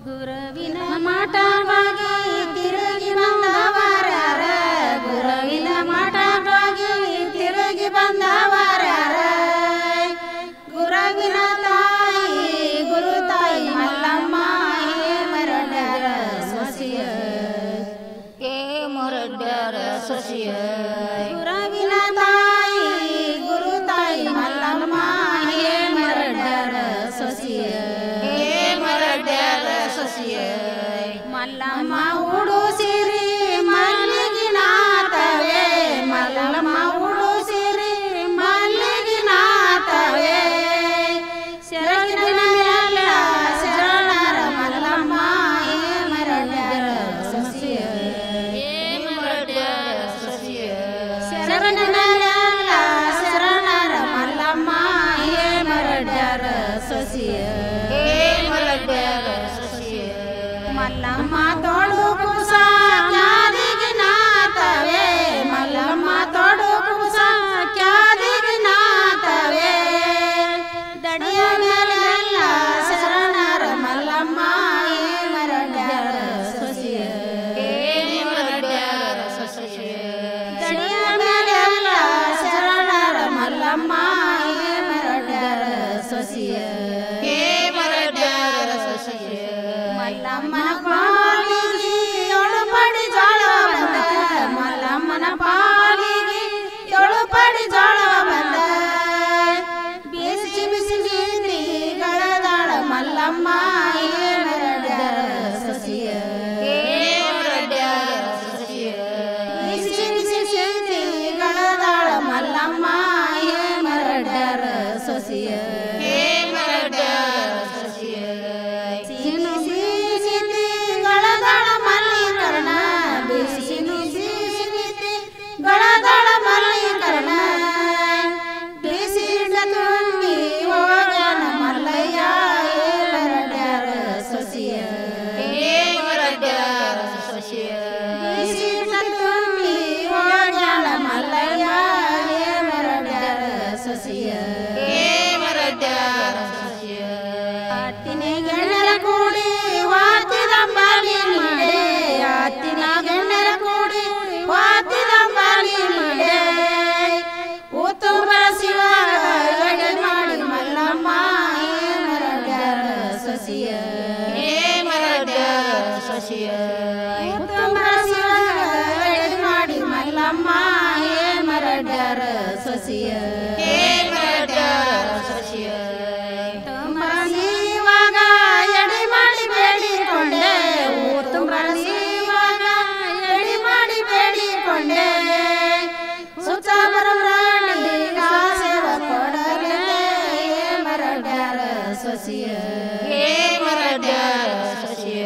ಗುರುವಿನ ಮಠವಾಗಿ ತಿರುಗಿ ಬಂದವರಾರ ಗುರುವಿನ ಮಠವಾಗಿ ತಿರುಗಿ ಬಂದವರಾರ ಗುರುವಿನ ತಾಯಿ ಗುರು ತಾಯಿ ಮಲ್ಲಮ್ಮ ಮರಡ್ಯಾರ ಸೊಸಿಯ ಮರಡ್ಯಾರ ಸೊಸಿಯ ಗುರುವಿನ ತಾಯಿ ಗುರು ತಾಯಿ ಮಲ್ಲಮ್ಮ ಮರಡ್ಯಾರ ಸೊಸಿಯ ಮರಡ್ಯಾರ ಸೊಸಿಯ ಮಲ್ಲಮ್ಮ ಉಡುಸಿರಿ ಮಲ್ಲಿಗಿನಾಥವೇ ಮಲ್ಲಮ್ಮ ಉಡುಸಿರಿ ಮಲ್ಲಿಗಿನಾಥವೇ ಶರಣಿನ ಮ್ಯಾಲ ಶರಣರ ಮಲ್ಲಮ್ಮ ಮರಡ್ಯಾರ ಸೊಸಿಯ ಮರಡ್ಯಾರ ಸೊಸಿಯ ಶರಣಿನ ಮ್ಯಾಲ ಶರಣರ ಮಲ್ಲಮ್ಮ ಮರಡ್ಯಾರ ಸೊಸಿಯ ಮರಡ್ಯಾರ ಸೊಸಿಯ ಮಲ್ಲಮ್ಮ ತೋಡು ಕುಸ ಕ್ಯಾದಿಗಿನಾಥವೇ ಮಲ್ಲಮ್ಮ ತೋಡು ಕುಸ ಕ್ಯಾದಿಗಿನಾಥವೇ ದಡಿಯ ಮೇಲೆಲ್ಲ ಶರಣರ ಮಲ್ಲಮ್ಮ ಮರಡ್ಯಾರ ಸೊಸಿಯ ಮರಡ್ಯಾರ ಸೊಸಿಯ ದಡಿಯ ಮೇಲೆಲ್ಲ ಶರಣರ ಮಲ್ಲಮ್ಮ ಮರಡ್ಯಾರ ಸೊಸಿಯ ಮರಡ್ಯಾರ ಸೊಸಿಯ ಮಲ್ಲಮ್ಮನ ಪಾಲಿಗೆ ಏಳು ಪಡಿ ಜೋಳ ಬಂದ ಮಲ್ಲಮ್ಮನ ಪಾಲಿಗೆ ಏಳು ಪಡಿ ಜೋಳ ಬಂದ ಬಿಸಿ ಬಿಸಿ ಗಳದಾಳ ಮಲ್ಲಮ್ಮ ಮರಡ್ಯಾರ ಸೊಸಿಯ ಮರಡ್ಯಾರ ಸೊಸಿಯ ಬಿಸಿ ಬಿಸಿ ಗಳದಾಳ ಮಲ್ಲಮ್ಮ ಮರಡ್ಯಾರ ಸೊಸಿಯ ಮರಡ್ಯಾರ ಸೊಸಿಯ ಗಳದಾಳ ಮಲ್ಲಿಕರ್ಣ ಬಿಸಿ ಗಳದಾಳ ಮಲ್ಲಿಕರ್ಣ ಬಿಸಿ ತುಂಬಿ ಹೋಗನ ಮಲ್ಲಯ್ಯ ಮರಡ್ಯಾರ ಸೊಸಿಯ ಮರಡ್ಯಾರ ಸೊಸಿಯ ಬಿಸಿ ತುಂಬಿ ಹೋಗನ ಮಲ್ಲಯ್ಯ ಮರಡ್ಯಾರ ಸೊಸಿಯ ಮರಡ್ಯಾರ ಸೊಸಿಯ ಆತಿನ ಗಣ್ಯರ ಕೂಡಿ ವಾತಿದಂಬಾಲಿ ನೀಡೆ ಆತಿನ ಗಣ್ಯರ ಕೂಡಿ ವಾತಿದಂಬಾಲಿ ನೀಡೆ ಉತ್ತುಂಬರ ಶಿವ ಎಡೆ ಮಾಡಿ ಮಲ್ಲಮ್ಮ ಮರಡ್ಯಾರ ಸೊಸಿಯ ಮರಡ್ಯಾರ ಸೊಸಿಯ ಉತ್ತುಂಬರ ಶಿವ ಎಡೆ ಮಾಡಿ ಮಲ್ಲಮ್ಮ ಮರಡ್ಯಾರ ಸೊಸಿಯ ಮರಡ್ಯಾರ ಸೊಸಿಯ ಶಿವಾಗ ಎಡೆ ಮಾಡಿ ಬೇಡಿಕೊಂಡೆ ಉತ್ತುಂಬರ ಶಿವಾಗ ಎಡೆ ಮಾಡಿ ಬೇಡಿಕೊಂಡೆ ಸುತ್ತಮರ ಸೇವ ಕೊಡಲೆ ಮರಡ್ಯಾರ ಸೊಸಿಯ ಮರಡ್ಯಾರ ಸೊಸಿಯ